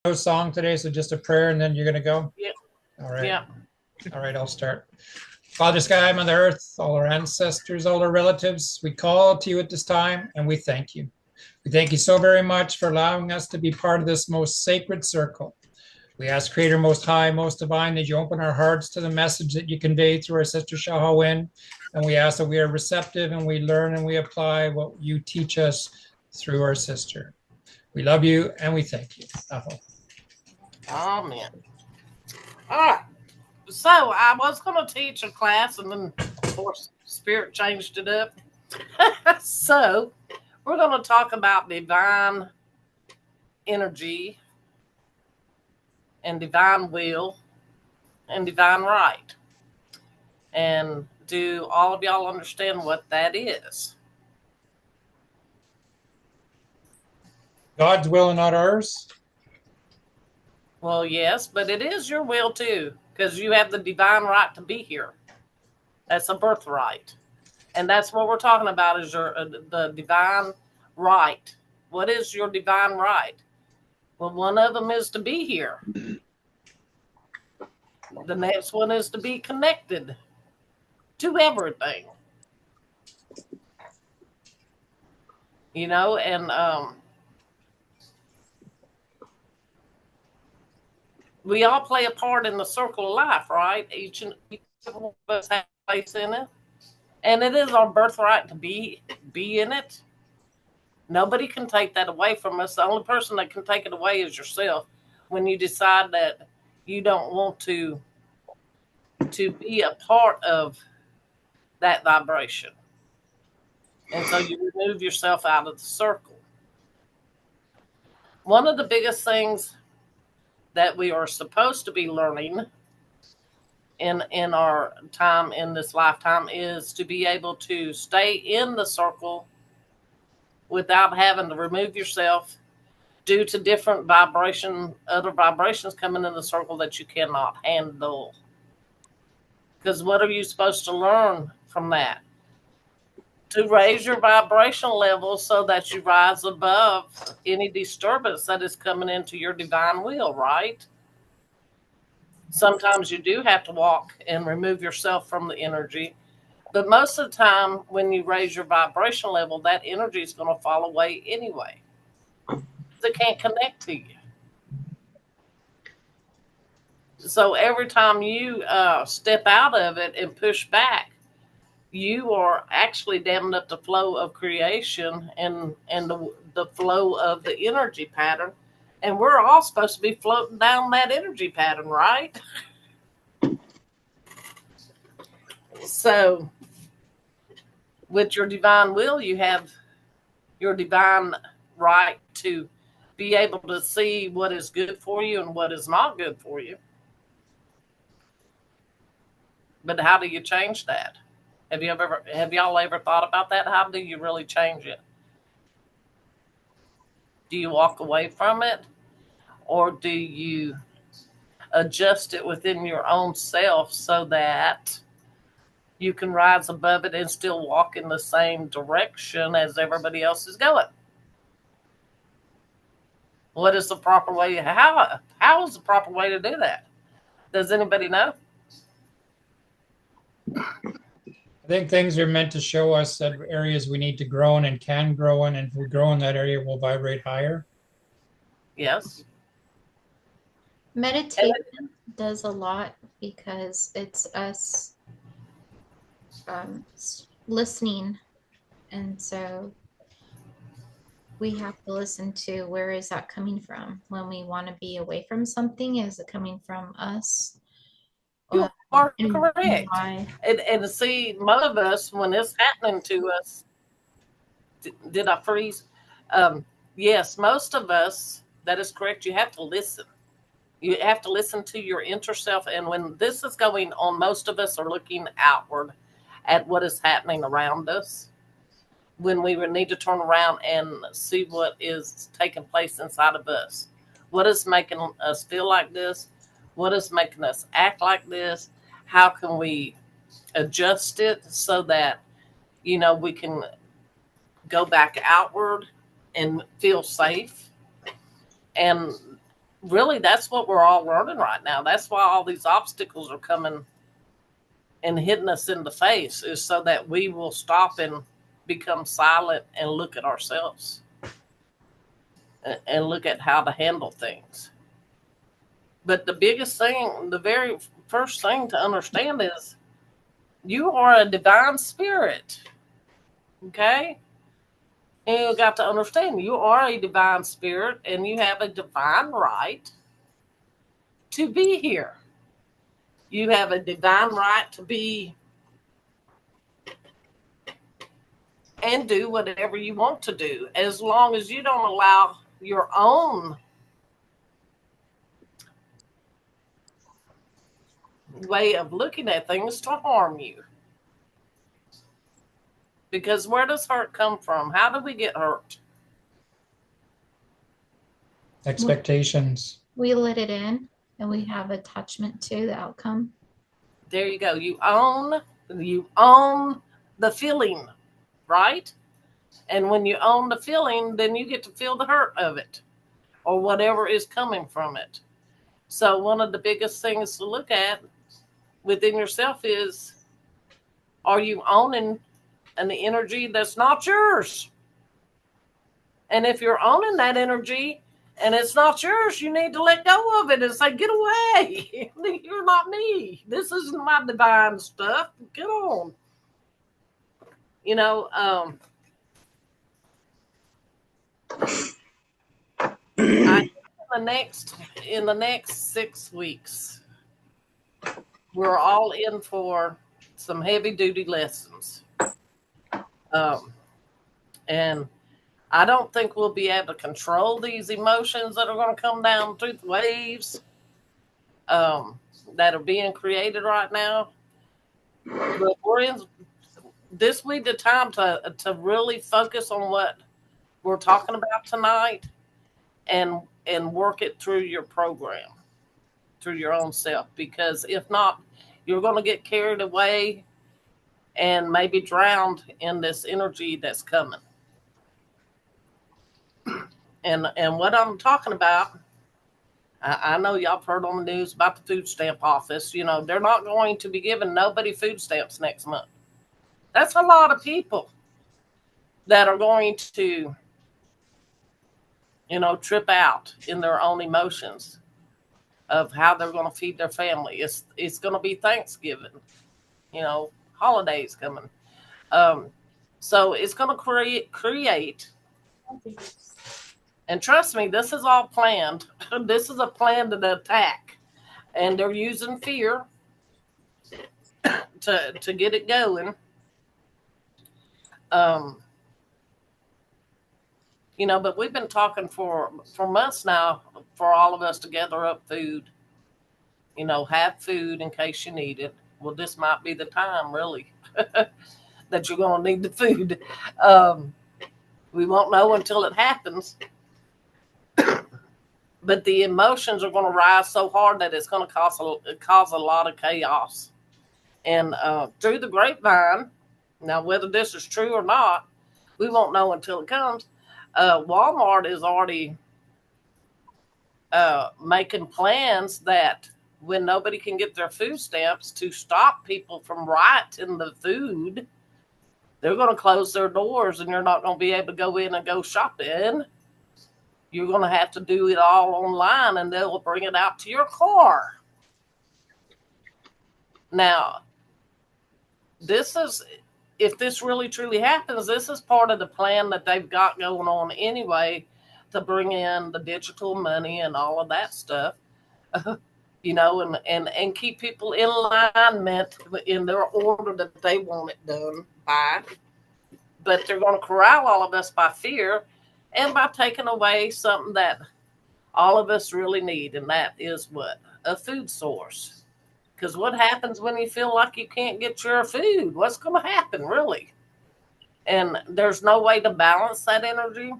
no song today, so just a prayer and then you're going to go? Yeah. All right. Yeah. All right, I'll start. Father Sky, Mother Earth, all our ancestors, all our relatives, we call to you at this time and we thank you. We thank you so very much for allowing us to be part of this most sacred circle. We ask Creator Most High, Most Divine, that you open our hearts to the message that you convey through our sister Shahawin. And we ask that we are receptive and we learn and we apply what you teach us through our sister. We love you and we thank you. Aho. Amen. All right. So I was going to teach a class, and then, of course, Spirit changed it up. So we're going to talk about divine energy and divine will and divine right. And do all of y'all understand what that is? God's will and not ours. Well, yes, but it is your will too, because you have the divine right to be here. That's a birthright. And that's what we're talking about is the divine right. What is your divine right? Well, one of them is to be here. The next one is to be connected to everything. And we all play a part in the circle of life, right? Each of us have a place in it. And it is our birthright to be in it. Nobody can take that away from us. The only person that can take it away is yourself when you decide that you don't want to be a part of that vibration. And so you remove yourself out of the circle. One of the biggest things that we are supposed to be learning in our time in this lifetime is to be able to stay in the circle without having to remove yourself due to different other vibrations coming in the circle that you cannot handle. Because what are you supposed to learn from that? To raise your vibrational level so that you rise above any disturbance that is coming into your divine will, right? Sometimes you do have to walk and remove yourself from the energy. But most of the time, when you raise your vibrational level, that energy is going to fall away anyway. It can't connect to you. So every time you step out of it and push back, you are actually damming up the flow of creation and the flow of the energy pattern. And we're all supposed to be floating down that energy pattern, right? So with your divine will, you have your divine right to be able to see what is good for you and what is not good for you. But how do you change that? Have y'all ever thought about that? How do you really change it? Do you walk away from it, or do you adjust it within your own self so that you can rise above it and still walk in the same direction as everybody else is going? What is the proper way? How is the proper way to do that? Does anybody know? I think things are meant to show us that areas we need to grow in and can grow in. And if we grow in that area, we'll vibrate higher. Yes. Meditation does a lot because it's us listening. And so we have to listen to where is that coming from when we want to be away from something. Is it coming from us? You are correct. And see, most of us, when it's happening to us, did I freeze? Yes, most of us, that is correct. You have to listen. You have to listen to your inner self. And when this is going on, most of us are looking outward at what is happening around us. When we need to turn around and see what is taking place inside of us. What is making us feel like this? What is making us act like this? How can we adjust it so that, we can go back outward and feel safe? And really, that's what we're all learning right now. That's why all these obstacles are coming and hitting us in the face, is so that we will stop and become silent and look at ourselves and look at how to handle things. But the biggest thing, the very first thing to understand is you are a divine spirit. Okay? And you got to understand you are a divine spirit and you have a divine right to be here. You have a divine right to be and do whatever you want to do, as long as you don't allow your own way of looking at things to harm you. Because where does hurt come from? How do we get hurt? Expectations. We let it in and we have attachment to the outcome. There you go. You own the feeling, right? And when you own the feeling, then you get to feel the hurt of it or whatever is coming from it. So one of the biggest things to look at within yourself is, are you owning an energy that's not yours? And if you're owning that energy and it's not yours, you need to let go of it and say, get away. You're not me. This isn't my divine stuff. Get on. You know, in the next 6 weeks, we're all in for some heavy duty lessons. And I don't think we'll be able to control these emotions that are going to come down through the waves that are being created right now. But we're in this week the time to really focus on what we're talking about tonight and work it through your program, through your own self. Because if not, you're going to get carried away and maybe drowned in this energy that's coming. And what I'm talking about, I know y'all have heard on the news about the food stamp office. You know, they're not going to be giving nobody food stamps next month. That's a lot of people that are going to, you know, trip out in their own emotions of how they're going to feed their family. It's going to be Thanksgiving, you know, holidays coming. So it's going to create, and trust me, this is all planned. This is a planned attack, and they're using fear to get it going. You know, but we've been talking for months now for all of us to gather up food, you know, have food in case you need it. Well, this might be the time, really, that you're going to need the food. We won't know until it happens. But the emotions are going to rise so hard that it's going to cause a lot of chaos. And through the grapevine, now whether this is true or not, we won't know until it comes. Walmart is already making plans that when nobody can get their food stamps, to stop people from rioting the food, they're going to close their doors and you're not going to be able to go in and go shopping. You're going to have to do it all online and they'll bring it out to your car. Now, if this really truly happens, this is part of the plan that they've got going on anyway to bring in the digital money and all of that stuff, you know, and keep people in alignment in their order that they want it done by. But they're going to corral all of us by fear and by taking away something that all of us really need, and that is what? A food source. Because what happens when you feel like you can't get your food? What's going to happen, really? And there's no way to balance that energy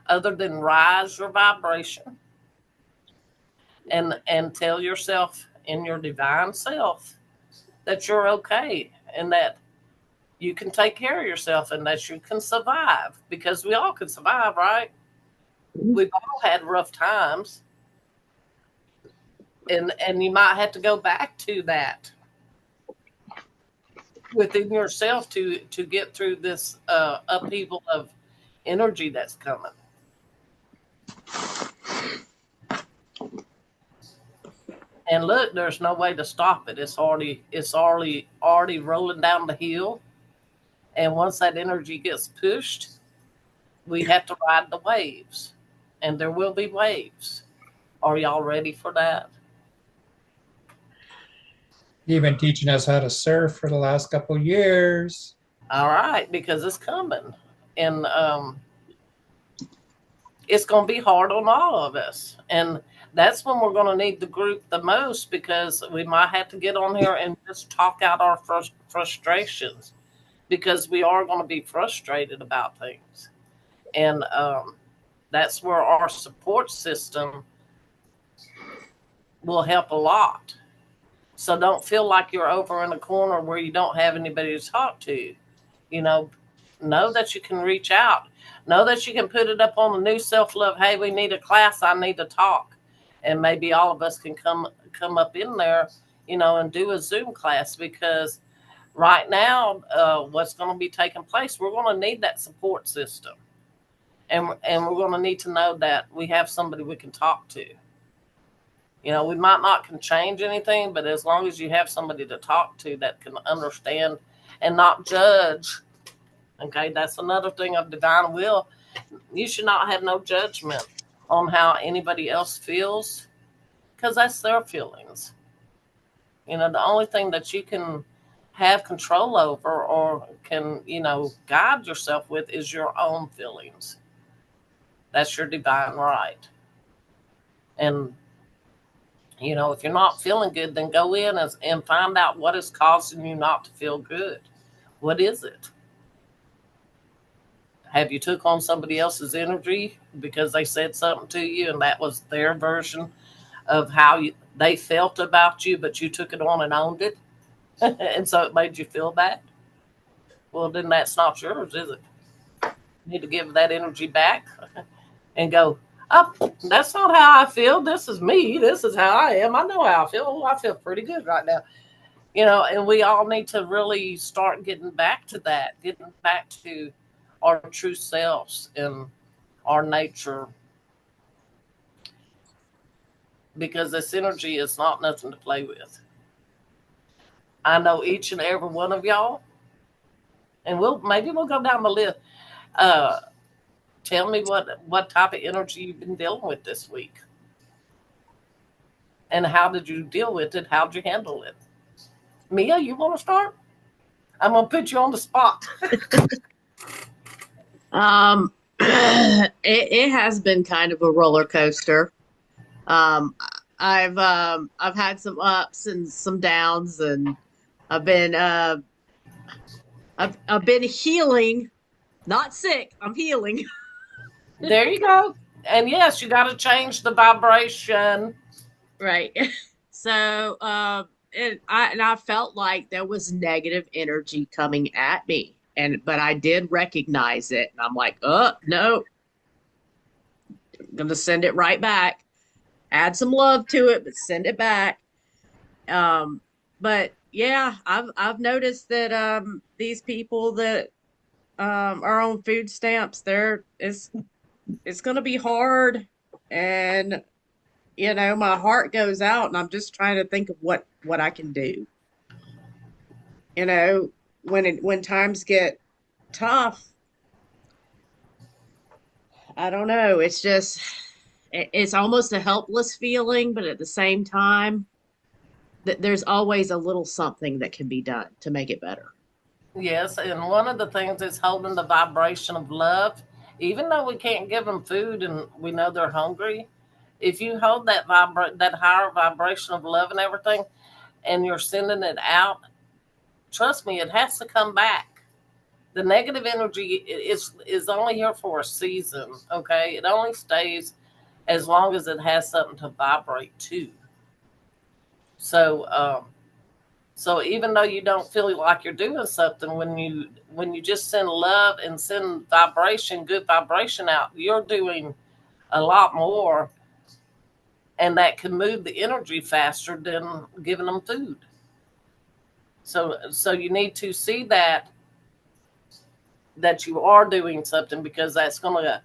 other than rise your vibration and tell yourself in your divine self that you're okay and that you can take care of yourself and that you can survive, because we all can survive, right? we've all had rough times, and you might have to go back to that within yourself to get through this upheaval of energy that's coming. And look, there's no way to stop it. It's already rolling down the hill. And once that energy gets pushed, we have to ride the waves. And there will be waves. Are y'all ready for that? You've been teaching us how to surf for the last couple of years. All right, because it's coming. And it's going to be hard on all of us. And that's when we're going to need the group the most, because we might have to get on here and just talk out our frustrations, because we are going to be frustrated about things. And that's where our support system will help a lot. So don't feel like you're over in a corner where you don't have anybody to talk to. You know that you can reach out. Know that you can put it up on the new self-love. Hey, we need a class. I need to talk. And maybe all of us can come up in there, and do a Zoom class, because right now, what's going to be taking place, we're going to need that support system. And we're going to need to know that we have somebody we can talk to. We might not can change anything, but as long as you have somebody to talk to that can understand and not judge. Okay, that's another thing of divine will. You should not have no judgment on how anybody else feels, because that's their feelings. The only thing that you can have control over, or can, guide yourself with, is your own feelings. That's your divine right. And, if you're not feeling good, then go in and find out what is causing you not to feel good. What is it? Have you took on somebody else's energy because they said something to you and that was their version of how they felt about you, but you took it on and owned it? And so it made you feel bad? Well, then that's not yours, is it? You need to give that energy back and go, oh, that's not how I feel. This is me. This is how I am. I know how I feel. Oh, I feel pretty good right now. And we all need to really start getting back to that, getting back to our true selves and our nature, because this energy is not nothing to play with. I know each and every one of y'all, and we'll go down the list. Tell me what type of energy you've been dealing with this week, and how did you deal with it? How'd you handle it? Mia, you want to start? I'm gonna put you on the spot. It has been kind of a roller coaster. I've had some ups and some downs, and I've been healing, not sick. I'm healing. There you go. And yes, you got to change the vibration. Right. So, I felt like there was negative energy coming at me, but I did recognize it, and I'm like, oh no, I'm gonna send it right back. Add some love to it, but send it back. But yeah, I've noticed that these people that are on food stamps, it's gonna be hard, and my heart goes out, and I'm just trying to think of what I can do. When times get tough, I don't know. It's almost a helpless feeling, but at the same time, there's always a little something that can be done to make it better. Yes, and one of the things is holding the vibration of love. Even though we can't give them food and we know they're hungry, if you hold that higher vibration of love and everything, and you're sending it out, trust me, it has to come back. The negative energy is only here for a season, okay? It only stays as long as it has something to vibrate to. So even though you don't feel like you're doing something, when you just send love and send vibration, good vibration out, you're doing a lot more, and that can move the energy faster than giving them food. So you need to see that you are doing something, because that's gonna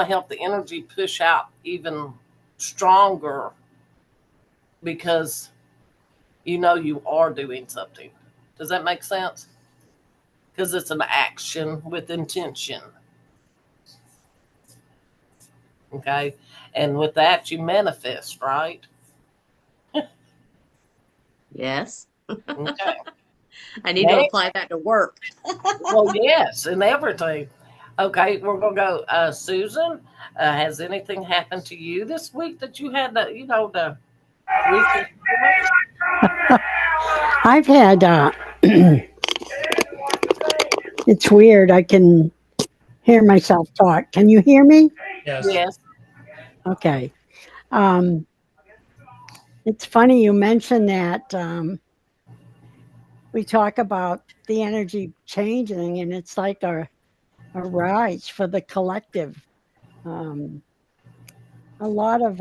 help the energy push out even stronger, because you are doing something. Does that make sense? Because it's an action with intention. Okay. And with that, you manifest, right? Yes. Okay. I need to apply that to work. Well, yes, and everything. Okay, we're going to go. Susan, has anything happened to you this week that you had to recent? I've had, it's weird. I can hear myself talk. Can you hear me? Yes. Yes. Okay. Um, it's funny you mentioned that. We talk about the energy changing, and it's like a rise for the collective. Um, a lot of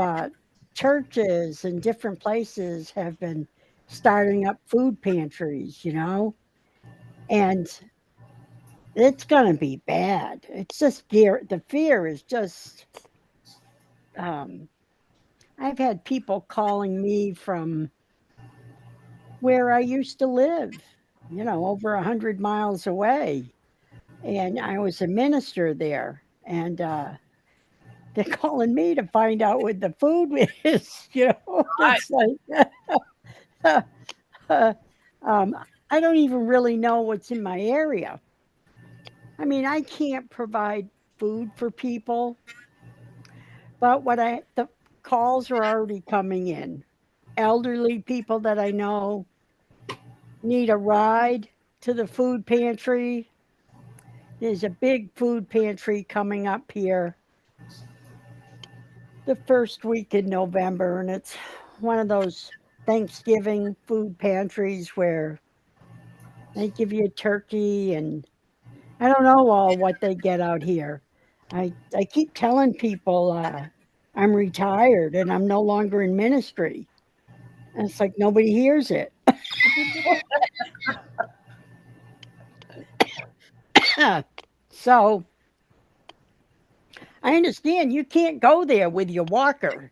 churches and different places have been starting up food pantries, and it's going to be bad. It's just fear. The fear is just, um, I've had people calling me from where I used to live, over 100 miles away. And I was a minister there. And they're calling me to find out what the food is. Right. It's like, um, I don't even really know what's in my area. I mean, I can't provide food for people, but the calls are already coming in. Elderly people that I know need a ride to the food pantry. There's a big food pantry coming up here the first week in November, and it's one of those Thanksgiving food pantries where they give you a turkey, and I don't know all what they get out here. I keep telling people I'm retired and I'm no longer in ministry. And it's like nobody hears it. So I understand you can't go there with your walker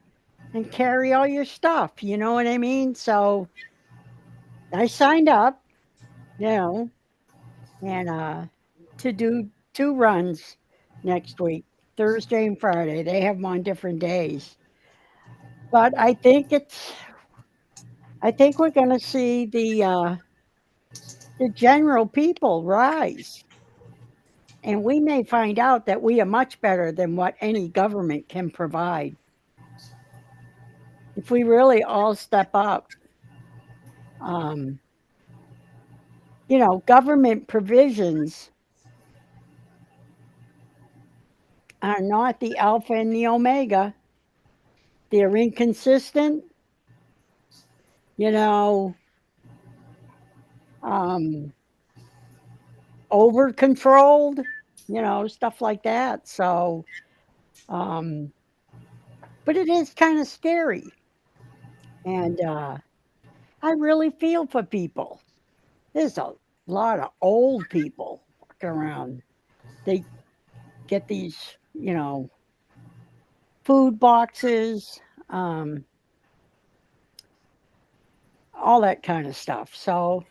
and carry all your stuff. You know what I mean? So I signed up, you know, and to do 2 runs next week, Thursday and Friday. They have them on different days. But I think we're going to see the general people rise, and we may find out that we are much better than what any government can provide if we really all step up. Um, government provisions are not the alpha and the omega. They're inconsistent, you know, um, over controlled, stuff like that. So, um, but it is kind of scary. And I really feel for people. There's a lot of old people walking around. They get these, food boxes, um, all that kind of stuff. So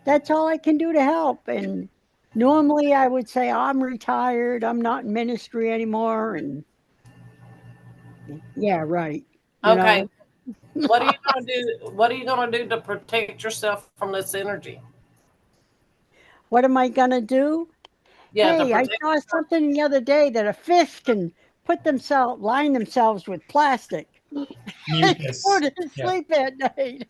that's all I can do to help. And normally I would say, I'm retired, I'm not in ministry anymore. And yeah, right. Okay. What are you going to do? What are you going to do to protect yourself from this energy? What am I going to do? Yeah, to Hey, I protect saw yourself. something the other day that a fish can line themselves with plastic before Mucus. they Yeah. sleep at night.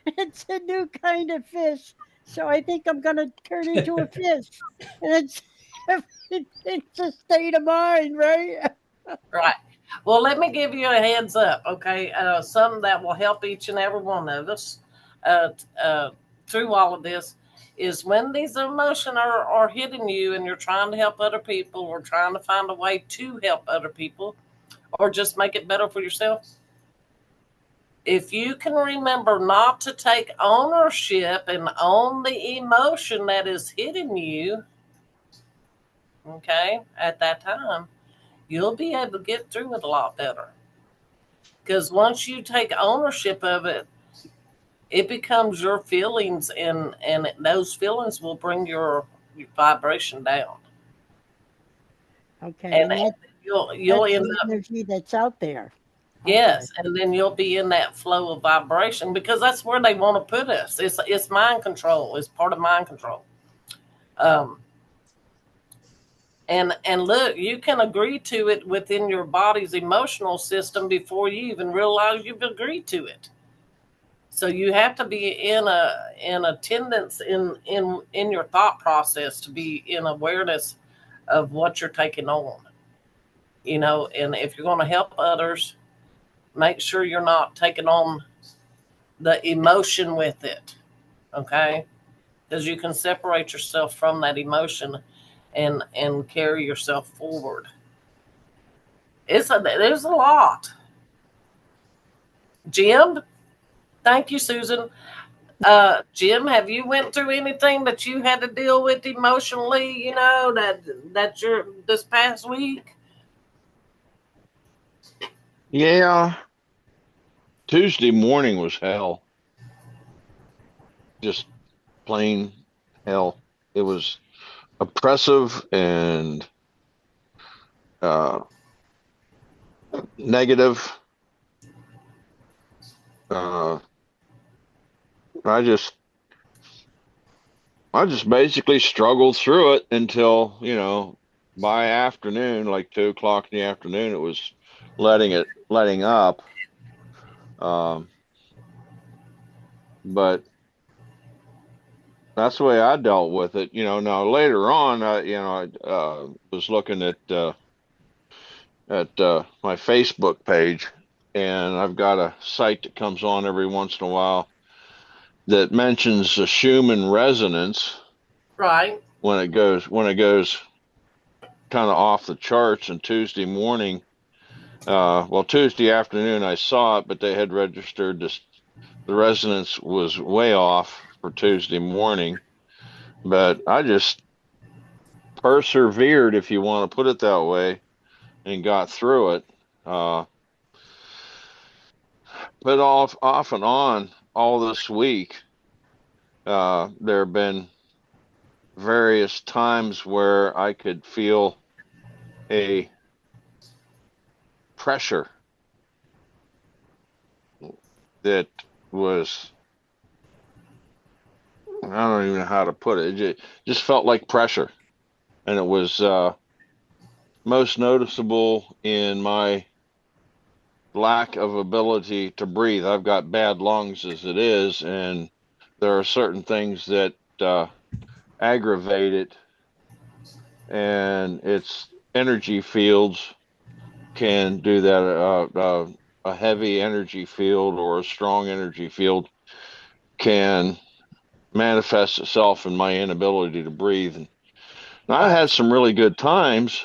It's a new kind of fish. So I think I'm going to turn into a fish. And it's a state of mind, right? Right. Well, let me give you a heads up, okay? Something that will help each and every one of us uh, uh, through all of this is when these emotions are hitting you and you're trying to help other people or trying to find a way to help other people or just make it better for yourself. If you can remember not to take ownership and own the emotion that is hitting you, okay, at that time, you'll be able to get through it a lot better. Because once you take ownership of it, it becomes your feelings, and those feelings will bring your vibration down. Okay, And and you'll that's end the up, energy that's out there. Okay. yes, and then you'll be in that flow of vibration because that's where they want to put us. It's mind control. It's part of mind control. Um, and look, you can agree to it within your body's emotional system before you even realize you've agreed to it. So you have to be in attendance in your thought process to be in awareness of what you're taking on. And if you're going to help others, make sure you're not taking on the emotion with it, okay? Because you can separate yourself from that emotion and carry yourself forward. There's a lot. Jim, thank you, Susan. Jim, have you went through anything that you had to deal with emotionally? That you're this past week. Yeah, Tuesday morning was hell. Just plain hell. It was oppressive and negative. Uh, I just basically struggled through it until, by afternoon, like 2 o'clock in the afternoon, it was letting up. But that's the way I dealt with it. Now later on, I was looking at my Facebook page, and I've got a site that comes on every once in a while that mentions the Schumann resonance. Right. When it goes kind of off the charts. And Tuesday morning, Tuesday afternoon I saw it, but they had registered this. The resonance was way off for Tuesday morning, but I just persevered, if you want to put it that way, and got through it. But off and on all this week, there have been various times where I could feel a pressure that was, I don't even know how to put it. It just felt like pressure. And it was most noticeable in my lack of ability to breathe. I've got bad lungs as it is, and there are certain things that aggravate it, and its energy fields can do that. A heavy energy field or a strong energy field can manifest itself in my inability to breathe. And I had some really good times.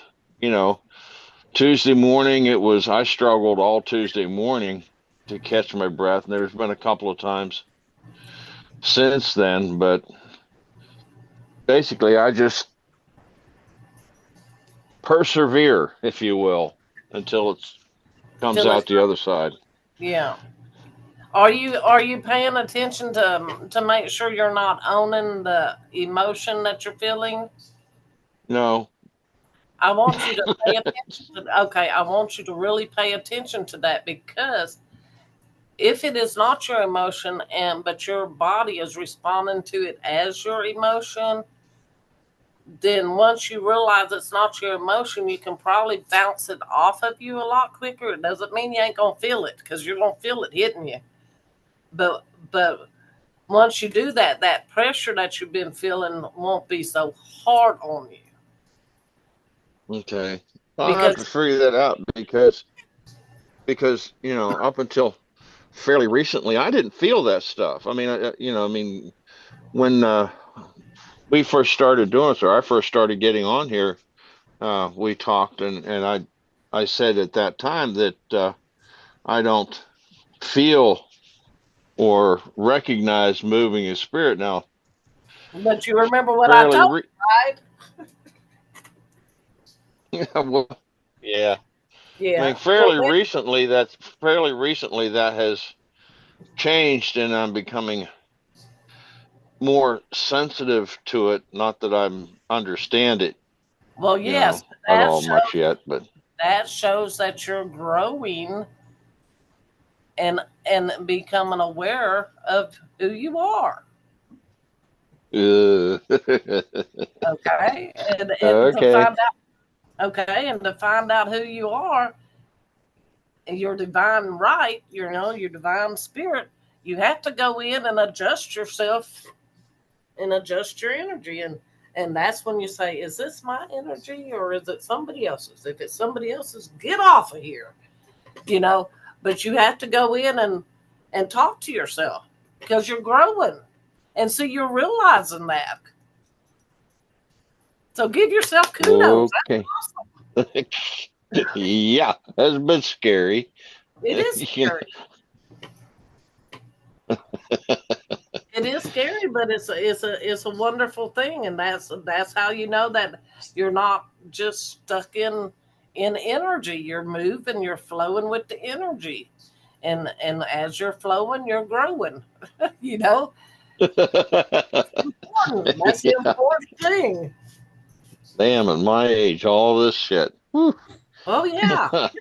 Tuesday morning, I struggled all Tuesday morning to catch my breath. And there's been a couple of times since then, but basically I just persevere, if you will, until it comes out the other side. Yeah. Are you paying attention to make sure you're not owning the emotion that you're feeling? No. I want you to pay attention I want you to really pay attention to that, because if it is not your emotion but your body is responding to it as your emotion, then once you realize it's not your emotion, you can probably bounce it off of you a lot quicker. It doesn't mean you ain't gonna feel it, because you're gonna feel it hitting you. But once you do that, that pressure that you've been feeling won't be so hard on you. Okay. I'll have to figure that out because up until fairly recently, I didn't feel that stuff. I mean, when we first started doing this, or I first started getting on here, we talked, and I said at that time that I don't feel or recognize moving in spirit now. But you remember what I Fairly, told you, right? well, yeah. I mean, Yeah. Well, fairly recently that has changed, and I'm becoming more sensitive to it. Not that I'm understand it, well, you know, yes, at all much yet, but that shows that you're growing and becoming aware of who you are. uh, Okay, and to okay. find out, okay, and to find out who you are, and your divine right, your divine spirit, you have to go in and adjust yourself and adjust your energy, and that's when you say, is this my energy or is it somebody else's? If it's somebody else's, get off of here, you know. But you have to go in and talk to yourself because you're growing, and so you're realizing that. So give yourself kudos. Okay. That's awesome. Yeah, that's a bit scary. It is You scary. It is scary, but it's a wonderful thing, and that's how you know that you're not just stuck in energy. You're moving, you're flowing with the energy, and as you're flowing, you're growing. you know, know. that's the Yeah. important thing. Damn, at my age, all this shit. Whew. Oh yeah, but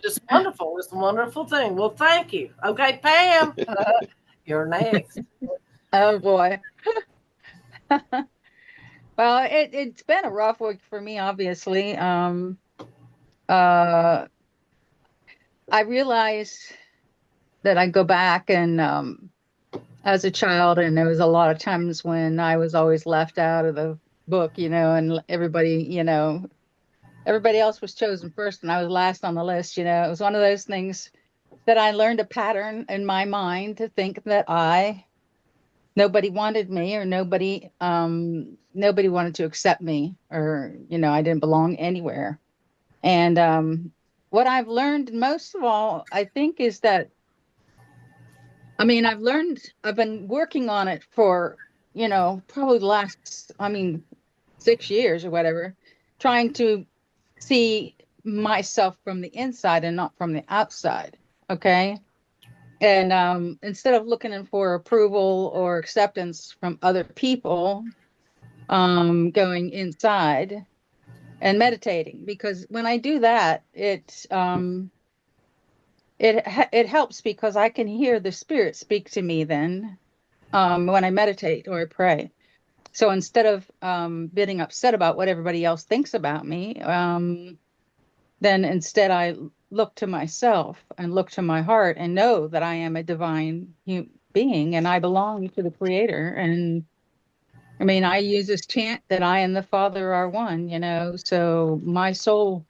it's wonderful. It's a wonderful thing. Well, thank you. Okay, Pam, you're next. Oh boy. Well, it's been a rough week for me, obviously. Uh, I realize that I go back and as a child, and there was a lot of times when I was always left out of the book, and everybody else was chosen first, and I was last on the list. It was one of those things that I learned a pattern in my mind to think that nobody wanted me, or nobody wanted to accept me, or I didn't belong anywhere. And what I've learned most of all, I think, is that, I mean, I've been working on it for, probably the last, 6 years or whatever, trying to see myself from the inside and not from the outside. Okay. And instead of looking for approval or acceptance from other people, going inside and meditating, because when I do that, it helps, because I can hear the spirit speak to me then, when I meditate or I pray. So instead of getting upset about what everybody else thinks about me, then instead I look to myself and look to my heart and know that I am a divine being and I belong to the Creator. And I mean, I use this chant that I and the Father are one, so my soul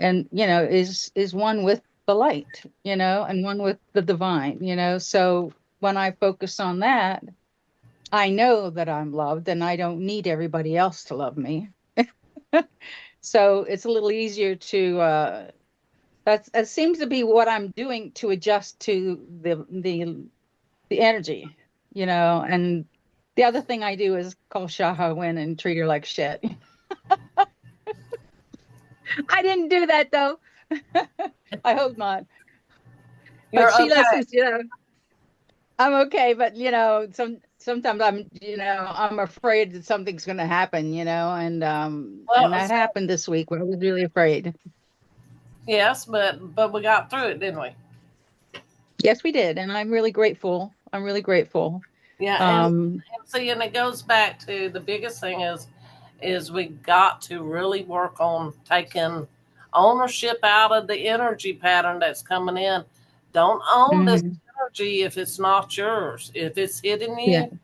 and is one with the light, and one with the divine, so when I focus on that, I know that I'm loved and I don't need everybody else to love me. So it's a little easier to that seems to be what I'm doing to adjust to the energy, and the other thing I do is call Shahawin and treat her like shit. I didn't do that though. I hope not. You're But she okay. listens, I'm okay, but sometimes I'm afraid that something's going to happen, and Well, that happened this week where I was really afraid. yes, but we got through it, didn't we? Yes, we did, and I'm really grateful. I'm really grateful. Yeah, Um, and see, and it goes back to the biggest thing is we got to really work on taking ownership out of the energy pattern that's coming in. Don't own this mhm, energy if it's not yours. If it's hitting yeah. you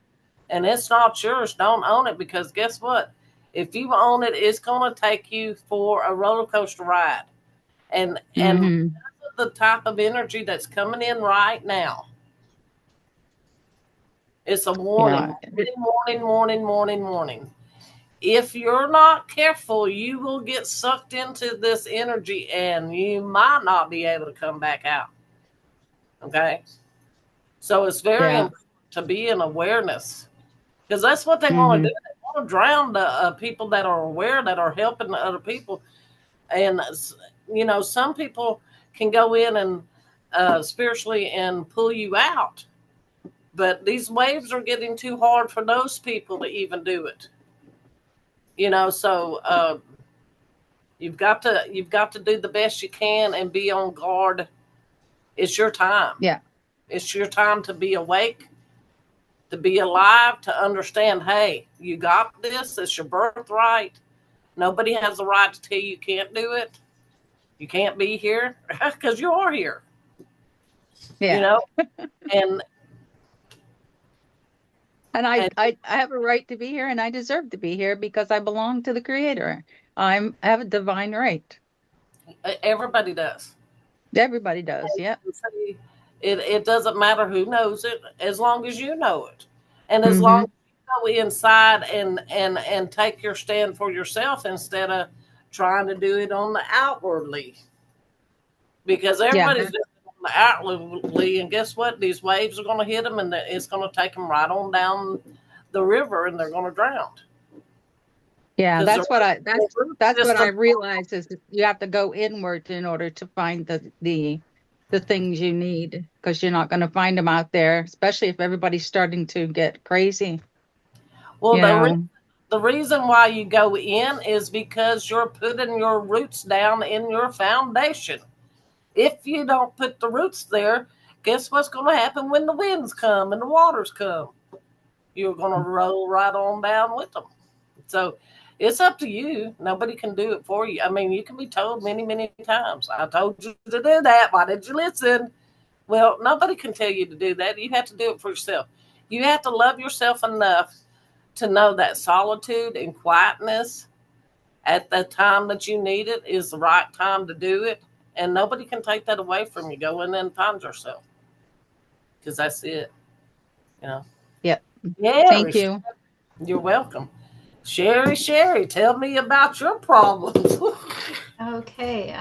and it's not yours, don't own it, because guess what? If you own it, it's going to take you for a roller coaster ride. And Hmm. the type of energy that's coming in right now, It's a warning. Warning. If you're not careful, you will get sucked into this energy and you might not be able to come back out. Okay? So it's very important to be in awareness, because that's what they want to do. They want to drown the people that are aware, that are helping the other people. And, you know, some people can go in and spiritually and pull you out. But these waves are getting too hard for those people to even do it. You know, so you've got to do the best you can and be on guard. It's your time. Yeah. It's your time to be awake, to be alive, to understand, hey, you got this. It's your birthright. Nobody has the right to tell you can't do it. You can't be here, because you are here. Yeah. You know, and I have a right to be here, and I deserve to be here because I belong to the Creator. I have a divine right. Everybody does. Everybody does. Yeah. It doesn't matter who knows it, as long as you know it, and as long as you go inside and take your stand for yourself instead of trying to do it on the outwardly, because everybody's doing it on the outwardly, and guess what? These waves are going to hit them, and it's going to take them right on down the river, and they're going to drown. Yeah, that's what I realized, is that you have to go inward in order to find the things you need, because you're not going to find them out there, especially if everybody's starting to get crazy. Well, the reason why you go in is because you're putting your roots down in your foundation. If you don't put the roots there, guess what's going to happen when the winds come and the waters come? You're going to roll right on down with them. So it's up to you. Nobody can do it for you. I mean, you can be told many, many times, I told you to do that. Why did you listen? Well, nobody can tell you to do that. You have to do it for yourself. You have to love yourself enough to know that solitude and quietness at the time that you need it is the right time to do it. And nobody can take that away from you. Go in and find yourself, because that's it. You know? Yep. Yeah. Thank you. You're welcome. Sherry, tell me about your problems. Okay.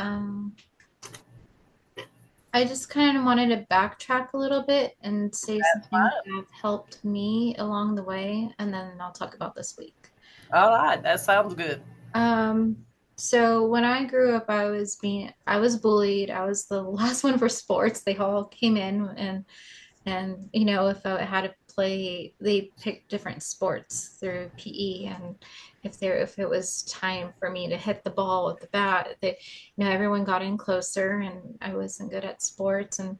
I just kind of wanted to backtrack a little bit and say something that have helped me along the way, and then I'll talk about this week. All right, that sounds good. So when I grew up, I was bullied. I was the last one for sports. They all came in and you know, if I had to play, they picked different sports through PE, and if it was time for me to hit the ball with the bat, everyone got in closer, and I wasn't good at sports, and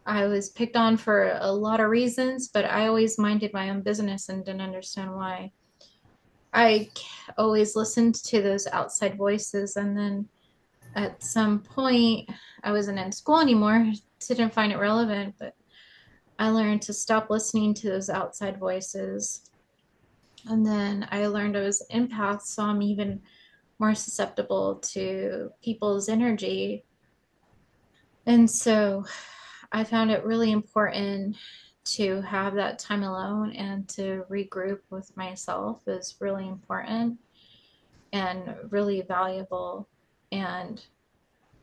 I was picked on for a lot of reasons, but I always minded my own business and didn't understand why. I always listened to those outside voices, and then at some point I wasn't in school anymore, didn't find it relevant, but I learned to stop listening to those outside voices. And then I learned I was an empath, so I'm even more susceptible to people's energy. And so I found it really important to have that time alone, and to regroup with myself is really important and really valuable. And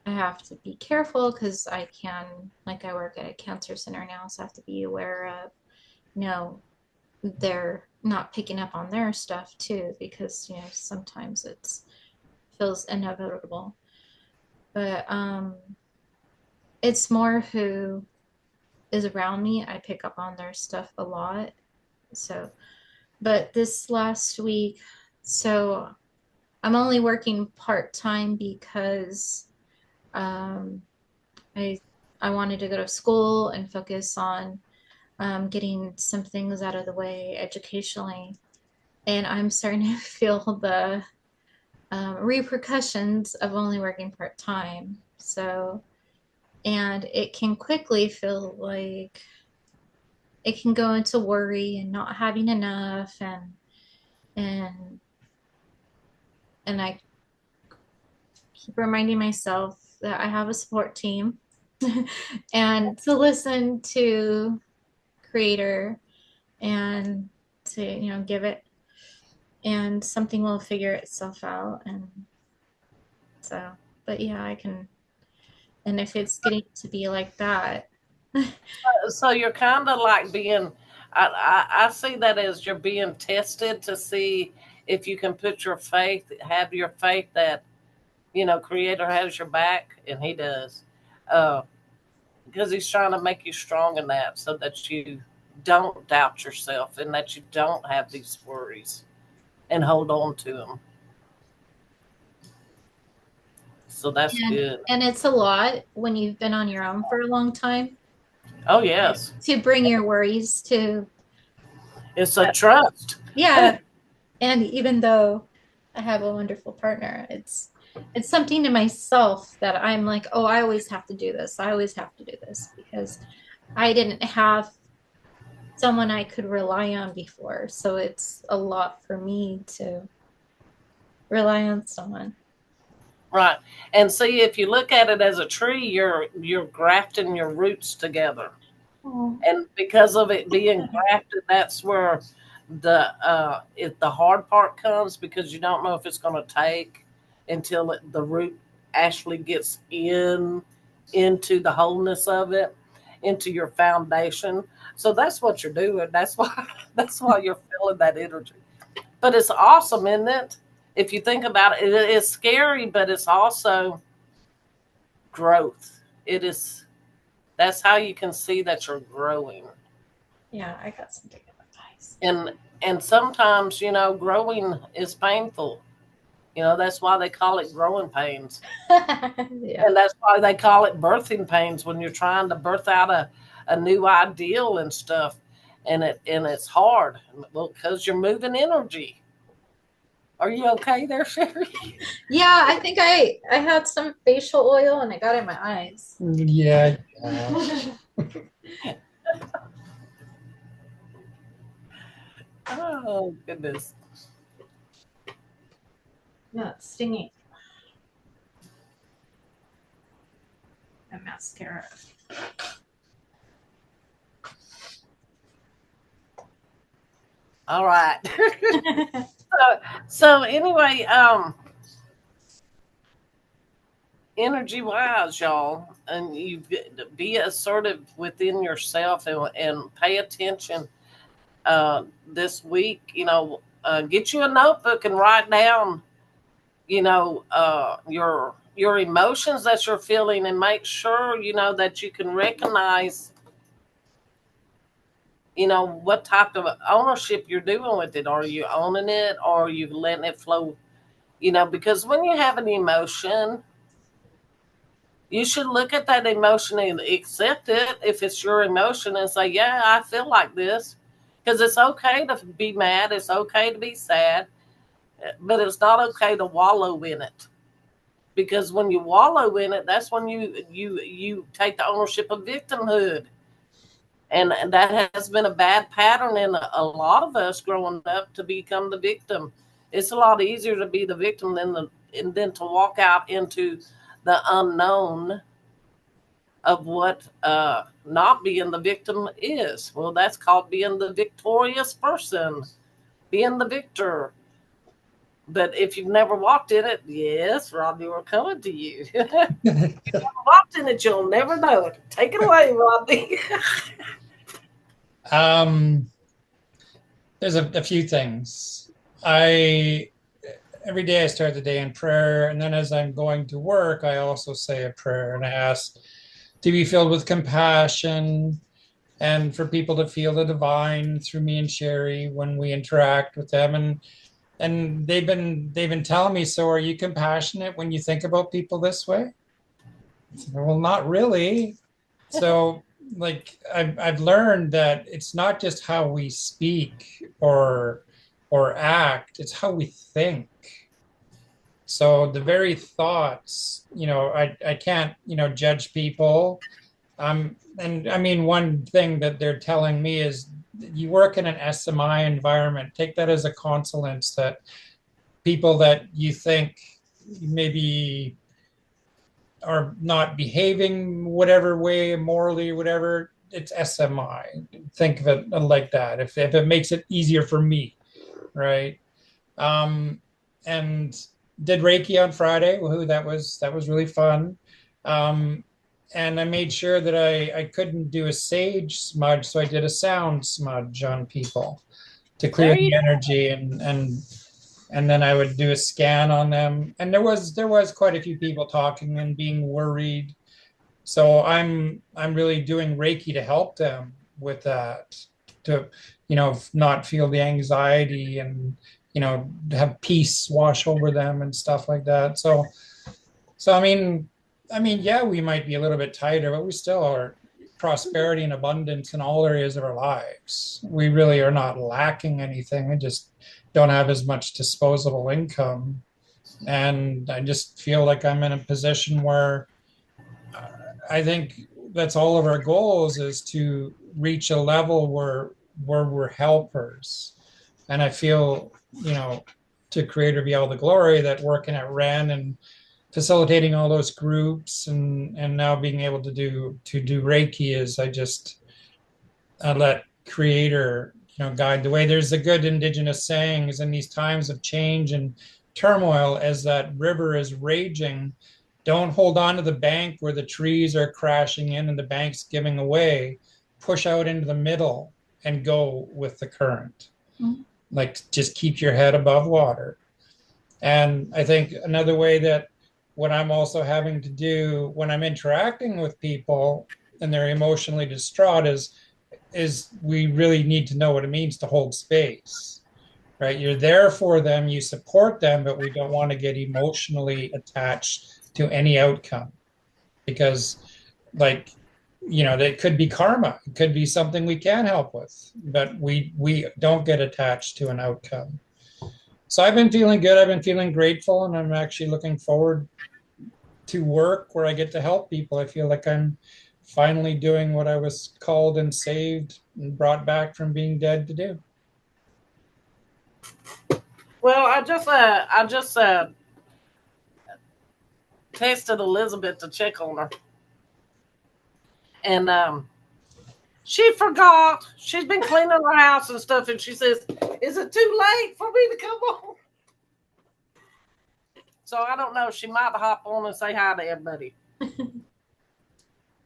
I have to be careful, because I work at a cancer center now, so I have to be aware of, they're not picking up on their stuff too, because, sometimes it feels inevitable. But it's more who is around me. I pick up on their stuff a lot. So, but this last week, so I'm only working part-time because I wanted to go to school and focus on getting some things out of the way educationally, and I'm starting to feel the repercussions of only working part-time. So, and it can quickly feel like it can go into worry and not having enough, and I keep reminding myself that I have a support team and to listen to Creator and to, give it, and something will figure itself out. And so, but yeah, I can, and if it's getting to be like that, So you're kind of like being, I see that as you're being tested to see if you can put your faith, have your faith that, Creator has your back, and He does. Because He's trying to make you strong in that so that you don't doubt yourself and that you don't have these worries and hold on to them. So that's good. and it's a lot when you've been on your own for a long time Oh, yes. to bring your worries to, It's a trust. yeah. And even though I have a wonderful partner, it's something to myself that I'm like, oh, I always have to do this. I always have to do this because I didn't have someone I could rely on before. So it's a lot for me to rely on someone. Right. And see, if you look at it as a tree, you're grafting your roots together. Oh. And because of it being grafted, that's where if the hard part comes, because you don't know if it's going to take until the root actually gets into the wholeness of it, into your foundation. So that's what you're doing. That's why you're feeling that energy. But it's awesome, isn't it? If you think about it, it's scary, but it's also growth. It is. That's how you can see that you're growing. Yeah, I got some good advice. And sometimes, growing is painful. That's why they call it growing pains. Yeah. And that's why they call it birthing pains when you're trying to birth out a new ideal and stuff. And it's hard. Well, because you're moving energy. Are you okay there, Sherry? Yeah, I think I had some facial oil and I got it in my eyes. Yeah. Oh, goodness. No, it's stinging. A mascara. All right. So anyway, energy wise, y'all, and you be assertive within yourself and pay attention this week. Get you a notebook and write down, your emotions that you're feeling, and make sure that you can recognize what type of ownership you're doing with it. Are you owning it, or are you letting it flow? Because when you have an emotion, you should look at that emotion and accept it if it's your emotion and say, yeah, I feel like this. Because it's okay to be mad. It's okay to be sad. But it's not okay to wallow in it. Because when you wallow in it, that's when you take the ownership of victimhood. And that has been a bad pattern in a lot of us growing up, to become the victim. It's a lot easier to be the victim than to walk out into the unknown of what not being the victim is. Well, that's called being the victorious person, being the victor. But if you've never walked in it, yes, Rodney, we're coming to you. If you've never walked in it, you'll never know it. Take it away, Rodney. There's a few things. Every day I start the day in prayer, and then as I'm going to work, I also say a prayer, and I ask to be filled with compassion and for people to feel the divine through me and Sherry when we interact with them. And they've been telling me, so are you compassionate when you think about people this way? Well, not really. So like I've learned that it's not just how we speak or act, it's how we think. So the very thoughts, I can't, judge people. And I mean, one thing that they're telling me is you work in an SMI environment. Take that as a consolence that people that you think maybe are not behaving whatever way morally or whatever, it's SMI. Think of it like that. If it makes it easier for me, right? And did Reiki on Friday. Woohoo, that was really fun. Um, and I made sure that I couldn't do a sage smudge, so I did a sound smudge on people to clear There you the energy, and then I would do a scan on them. And there was quite a few people talking and being worried. So I'm really doing Reiki to help them with that, to not feel the anxiety and have peace wash over them and stuff like that. So I mean, yeah, we might be a little bit tighter, but we still are prosperity and abundance in all areas of our lives. We really are not lacking anything. We just don't have as much disposable income. And I just feel like I'm in a position where I think that's all of our goals, is to reach a level where we're helpers. And I feel, to Creator be all the glory, that working at Ren and facilitating all those groups and now being able to do Reiki, is I let Creator guide the way. There's a good indigenous saying, is in these times of change and turmoil, as that river is raging, don't hold on to the bank where the trees are crashing in and the bank's giving away. Push out into the middle and go with the current. Mm-hmm. Like, just keep your head above water. And I think another way that what I'm also having to do when I'm interacting with people and they're emotionally distraught is we really need to know what it means to hold space, right? You're there for them, you support them, but we don't want to get emotionally attached to any outcome, because that could be karma. It could be something we can help with, but we don't get attached to an outcome. So I've been feeling good. I've been feeling grateful, and I'm actually looking forward to work where I get to help people. I feel like I'm finally doing what I was called and saved and brought back from being dead to do. Well, I just texted Elizabeth to check on her, and she forgot. She's been cleaning her house and stuff, and she says, "Is it too late for me to come on?" So I don't know. She might hop on and say hi to everybody.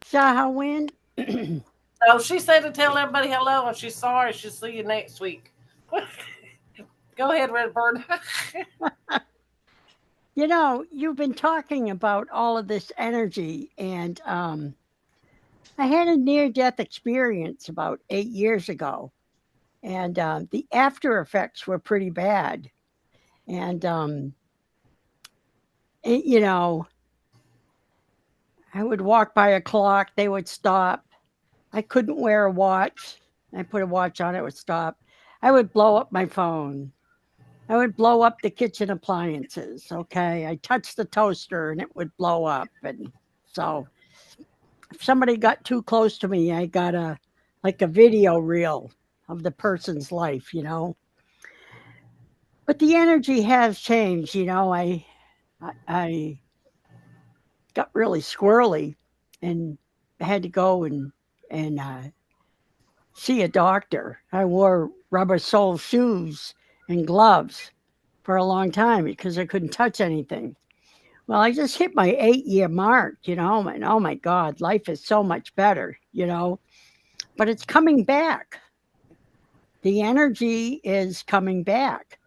Shahawin. So she said to tell everybody hello, and she's sorry. She'll see you next week. Go ahead, Redbird. You've been talking about all of this energy, and I had a near-death experience about 8 years ago, and the after effects were pretty bad. And I would walk by a clock, they would stop. I couldn't wear a watch. I put a watch on, it would stop. I would blow up my phone. I would blow up the kitchen appliances. Okay. I touched the toaster and it would blow up. And so if somebody got too close to me, I got a video reel of the person's life, But the energy has changed, I got really squirrely and had to go and see a doctor. I wore rubber sole shoes and gloves for a long time because I couldn't touch anything. Well, I just hit my 8-year mark, and oh my God, life is so much better, but it's coming back. The energy is coming back.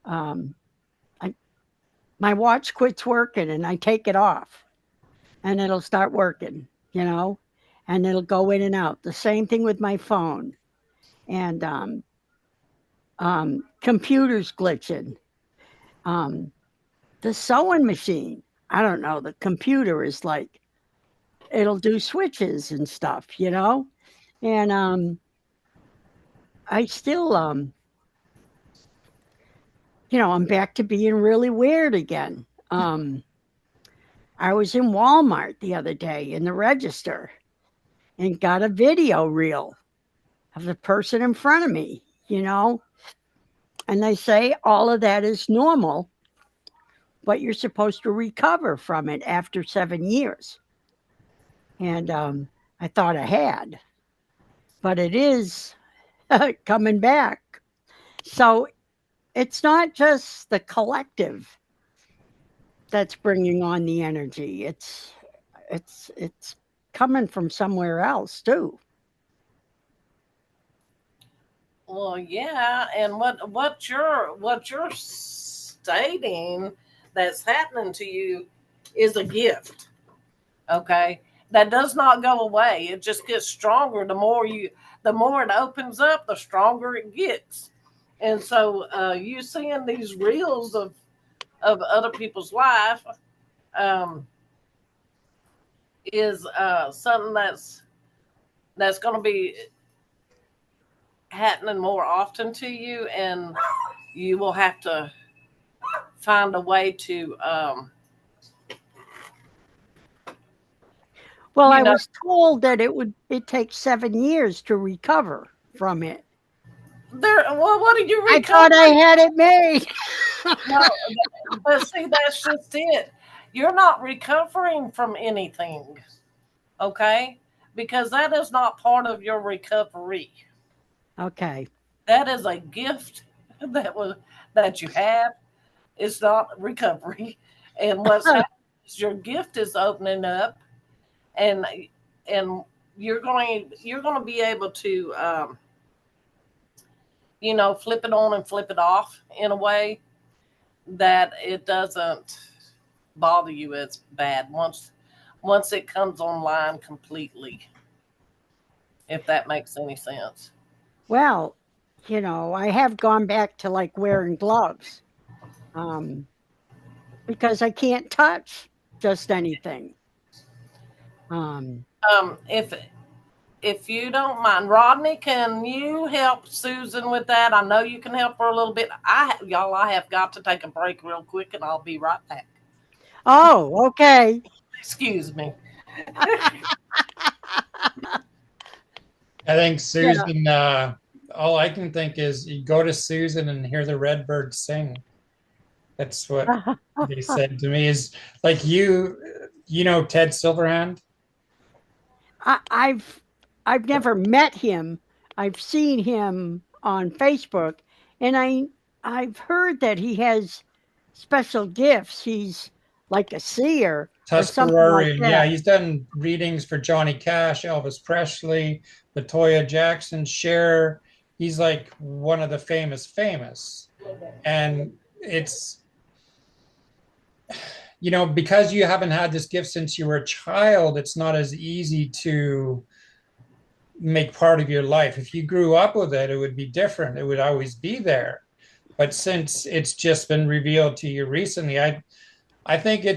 My watch quits working and I take it off and it'll start working, and it'll go in and out. The same thing with my phone. And computers glitching. The sewing machine, I don't know, the computer is like, it'll do switches and stuff, and I still, I'm back to being really weird again. I was in Walmart the other day in the register and got a video reel of the person in front of me, and they say all of that is normal, but you're supposed to recover from it after 7 years. And I thought I had, but it is coming back. So it's not just the collective that's bringing on the energy. It's coming from somewhere else too. Well, yeah, and what you're stating that's happening to you is a gift. Okay, that does not go away. It just gets stronger. The more it opens up, the stronger it gets. And so, you seeing these reels of other people's life, um, is something that's going to be happening more often to you, and you will have to find a way to Well, you I know was told that it takes 7 years to recover from it. well, what are you I thought I recovering? had it made. No, but see, that's just it. You're not recovering from anything, okay? Because that is not part of your recovery. Okay. That is a gift that you have. It's not recovery. And what's happening is your gift is opening up, and and you're going to be able to flip it on and flip it off in a way that it doesn't bother you as bad once it comes online completely, if that makes any sense. Well, I have gone back to like wearing gloves, because I can't touch just anything. If you don't mind, Rodney, can you help Susan with that? I know you can help her a little bit. I have got to take a break real quick, and I'll be right back. Oh, okay. Excuse me. I think Yeah. Susan, all I can think is you go to Susan and hear the redbirds sing. That's what they said to me is like you know Ted Silverhand? I've never met him. I've seen him on Facebook, and I've heard that he has special gifts. He's like a seer or something like Tuscarorean. Yeah, that. he's done readings for Johnny Cash, Elvis Presley, Latoya Jackson, Cher. He's like one of the famous. And it's, because you haven't had this gift since you were a child, it's not as easy to make part of your life. If you grew up with it, it would be different. It would always be there. But since it's just been revealed to you recently, I think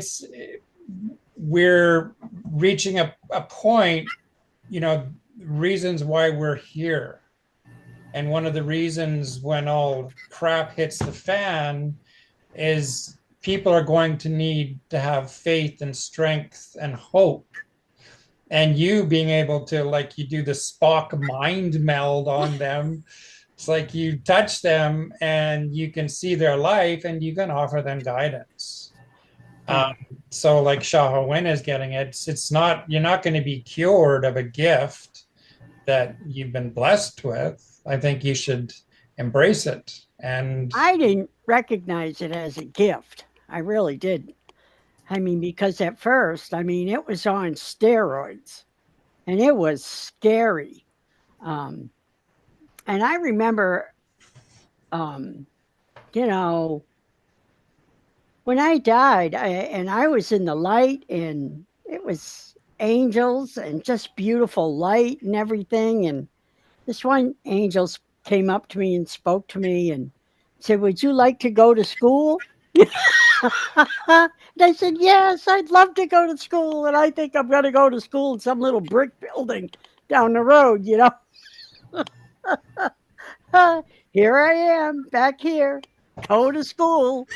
we're reaching a point, reasons why we're here. And one of the reasons when all crap hits the fan is people are going to need to have faith and strength and hope. And you being able to, like, you do the Spock mind meld on them. It's like you touch them and you can see their life and you can offer them guidance. Yeah. So like Shahawin is getting it, it's not, you're not going to be cured of a gift that you've been blessed with. I think you should embrace it. And I didn't recognize it as a gift. I really didn't. I mean, because at first, it was on steroids and it was scary. Um, and I remember, um, you know, when I died, and I was in the light, and it was angels and just beautiful light and everything. And this one angel came up to me and spoke to me and said, "Would you like to go to school?" And I said, "Yes, I'd love to go to school. And I think I'm going to go to school in some little brick building down the road, Here I am back here, go to school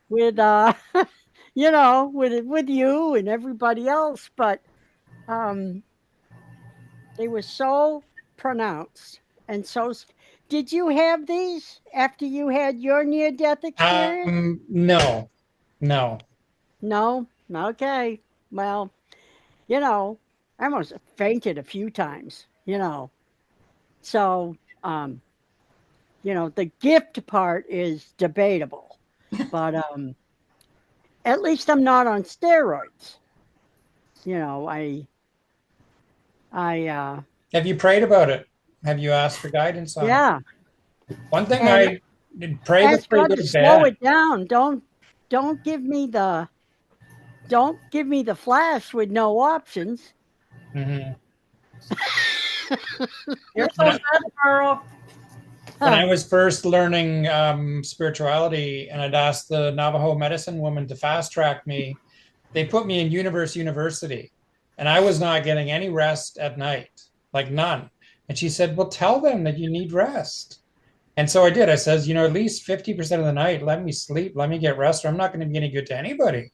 with, with you and everybody else. But um, they were so pronounced and so. Did you have these after you had your near death experience? no, no. No? Okay. Well, I almost fainted a few times. So, the gift part is debatable, but at least I'm not on steroids. I Have you prayed about it? Have you asked for guidance on yeah, it? One thing and I did pray ask before you God go to to slow bed. it down. Don't give me the flash with no options. Mhm. You're so When I, good, girl. when I was first learning spirituality, and I'd asked the Navajo medicine woman to fast track me, they put me in University, and I was not getting any rest at night, like none. And she said, "Well, tell them that you need rest." And so I did. I says, at least 50% of the night, let me sleep, let me get rest, or I'm not going to be any good to anybody.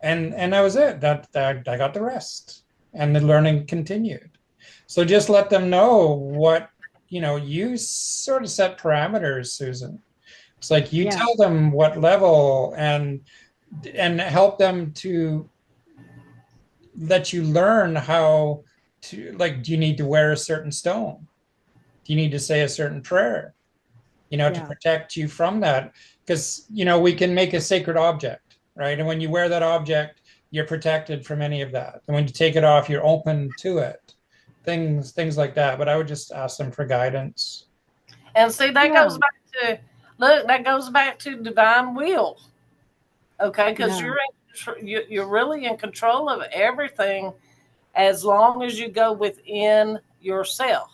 And that was it. That I got the rest, and the learning continued. So just let them know what, you sort of set parameters, Susan. It's like you Yeah, tell them what level, and help them to let you learn how to, like, do you need to wear a certain stone? Do you need to say a certain prayer? To yeah, protect you from that. Because, we can make a sacred object, right? And when you wear that object, you're protected from any of that. And when you take it off, you're open to it. Things like that. But I would just ask them for guidance. And see, that yeah, goes back to look. That goes back to divine will. Okay, because yeah, you're really in control of everything as long as you go within yourself.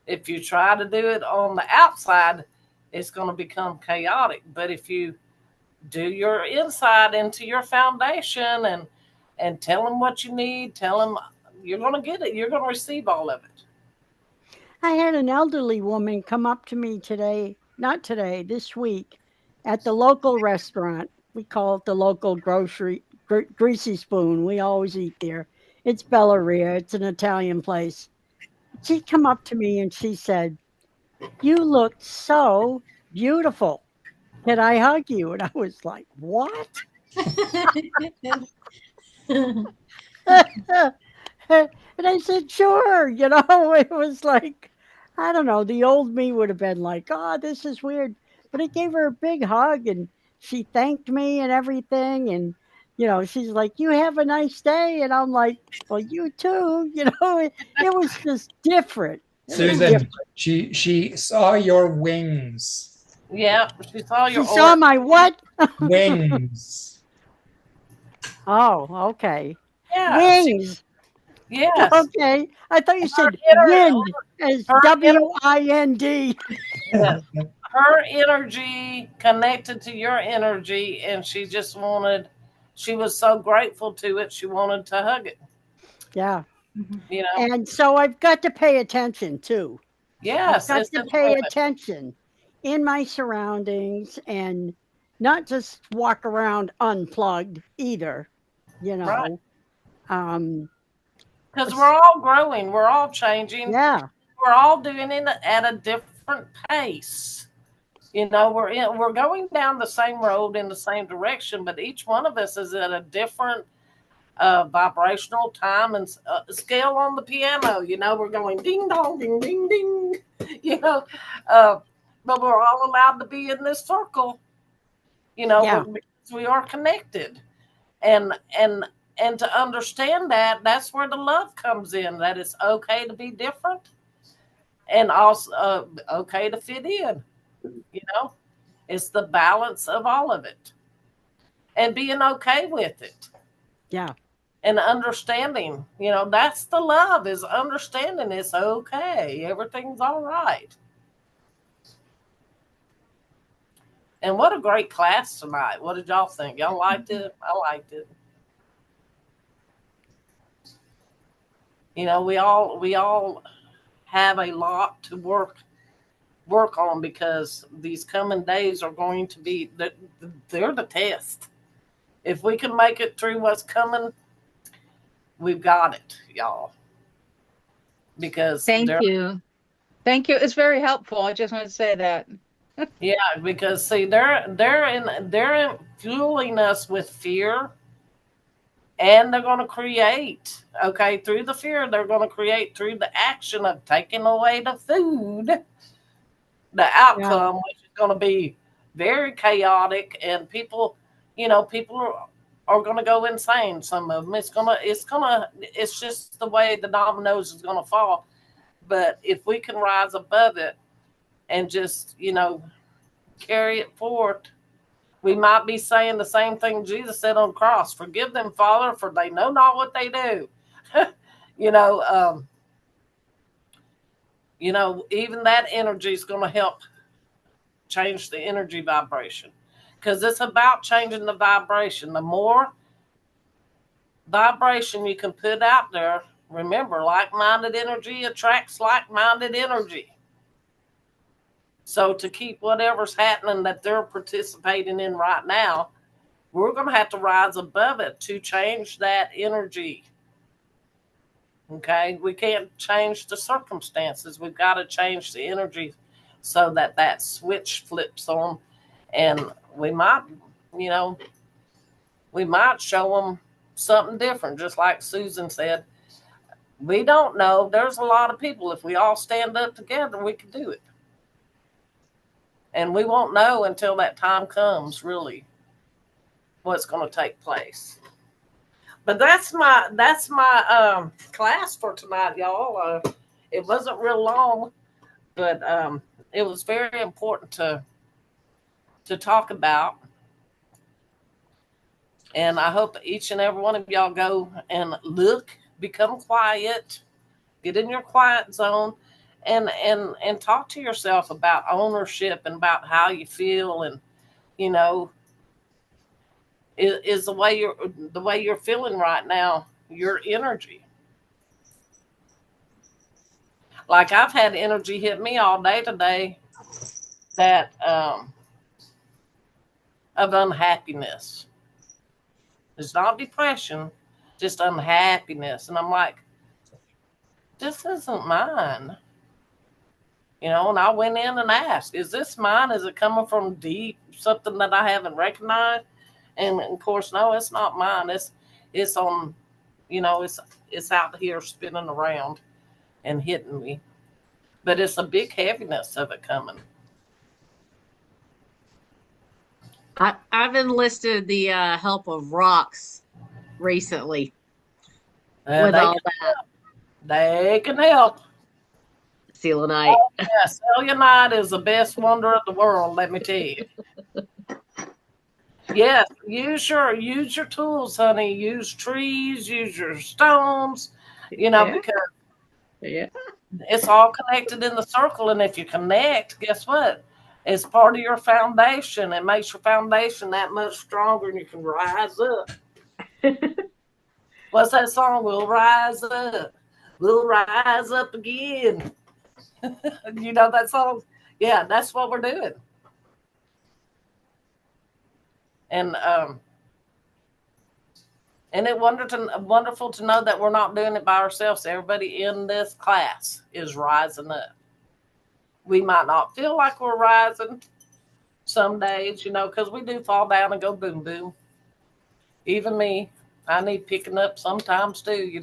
If you try to do it on the outside, it's going to become chaotic. But if you do your inside into your foundation and tell them what you need, tell them you're going to get it. You're going to receive all of it. I had an elderly woman come up to me not today, this week, at the local restaurant. We call it the local greasy spoon. We always eat there. It's Bellaria. It's an Italian place. She come up to me and she said, "You look so beautiful. Can I hug you?" And I was like, "What?" And I said, "Sure." It was like, I don't know. The old me would have been like, "Oh, this is weird." But I gave her a big hug and she thanked me and everything. And, she's like, "You have a nice day." And I'm like, "Well, you too." It was just different. It was Susan, different. she saw your wings. Yeah, she saw She your saw aura. my what? Wings. Oh, okay. Yeah, Wings. yes. Okay. I thought you Her said inner, wind as her, WIND. yes, her energy connected to your energy, and she just wanted. She was so grateful to it. She wanted to hug it. Yeah. You know. And so I've got to pay attention too. I've Yes, got it's to pay important. attention in my surroundings and not just walk around unplugged either, you Right. know. Um, Because we're all growing, we're all changing, yeah, we're all doing it at a different pace. We're going down the same road in the same direction, but each one of us is at a different vibrational time and scale on the piano. We're going ding dong, ding ding ding. You know, uh, but we're all allowed to be in this circle. yeah, Because we are connected, and and and to understand that, that's where the love comes in. That it's okay to be different, and also okay to fit in. You know, it's the balance of all of it, and being okay with it, yeah, and understanding. That's the love, is understanding it's okay, everything's all right. And what a great class tonight. What did y'all think? Y'all liked it? I liked it. We all have a lot to work on, because these coming days are going to be they're the test. If we can make it through what's coming, we've got it, y'all. Because Thank you. Thank you. It's very helpful. I just want to say that. yeah, because see, they're fueling us with fear And they're going to create, okay, through the fear, they're going to create through the action of taking away the food, the outcome, which is going to be very chaotic, and people, people are going to go insane. Some of them, it's just the way the dominoes is going to fall. But if we can rise above it and just, carry it forward, we might be saying the same thing Jesus said on the cross: "Forgive them, Father, for they know not what they do." Even that energy is going to help change the energy vibration, because it's about changing the vibration. The more vibration you can put out there, remember, like-minded energy attracts like-minded energy. So to keep whatever's happening that they're participating in right now, we're going to have to rise above it to change that energy. Okay? We can't change the circumstances. We've got to change the energy so that switch flips on. And we might, show them something different, just like Susan said. We don't know. There's a lot of people. If we all stand up together, we can do it. And we won't know until that time comes, really, what's going to take place. But that's my class for tonight, y'all. It wasn't real long, but it was very important to talk about. And I hope each and every one of y'all go and look, become quiet, get in your quiet zone, and talk to yourself about ownership and about how you feel. And is the way you're feeling right now your energy? Like, I've had energy hit me all day today that of unhappiness. It's not depression, just unhappiness. And I'm like, this isn't mine. And I went in and asked, is this mine? Is it coming from deep, something that I haven't recognized? And of course, no, it's not mine. It's on, it's out here spinning around and hitting me. But it's a big heaviness of it coming. I've enlisted the help of rocks recently with all that. They can help. Selenite. Oh, yeah, selenite is the best wonder of the world, let me tell you. Yes, use your tools, honey. Use trees, use your stones, because it's all connected in the circle. And if you connect, guess what? It's part of your foundation. It makes your foundation that much stronger, and you can rise up. What's that song? We'll rise up. We'll rise up again. You know that song? Yeah, that's what we're doing. And it's wonderful to know that we're not doing it by ourselves. Everybody in this class is rising up. We might not feel like we're rising some days, because we do fall down and go boom, boom. Even me, I need picking up sometimes too,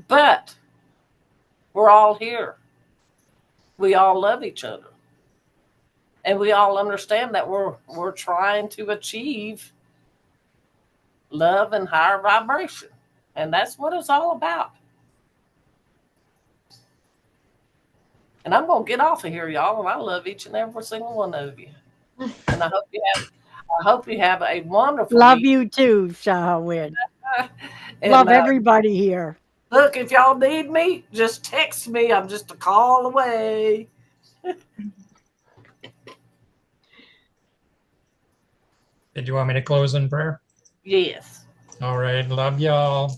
But we're all here. We all love each other. And we all understand that we're trying to achieve love and higher vibration. And that's what it's all about. And I'm going to get off of here, y'all. And I love each and every single one of you. And I hope you have a wonderful Love week. you too, Shahawin. Love everybody here. Look, if y'all need me, just text me. I'm just a call away. Did you want me to close in prayer? Yes. All right. Love y'all.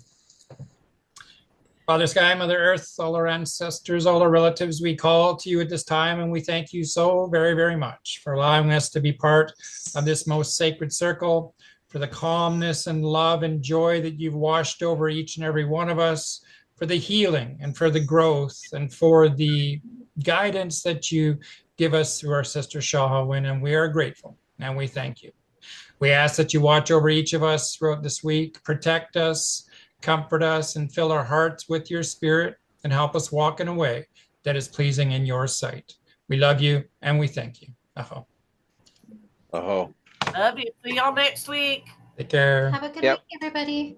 Father Sky, Mother Earth, all our ancestors, all our relatives, we call to you at this time, and we thank you so very, very much for allowing us to be part of this most sacred circle, for the calmness and love and joy that you've washed over each and every one of us, for the healing and for the growth and for the guidance that you give us through our sister Shahawin, and we are grateful and we thank you. We ask that you watch over each of us throughout this week, protect us, comfort us, and fill our hearts with your spirit, and help us walk in a way that is pleasing in your sight. We love you and we thank you. Aho. Oh. Love you. See y'all next week. Take care. Have a good Yep. week, everybody.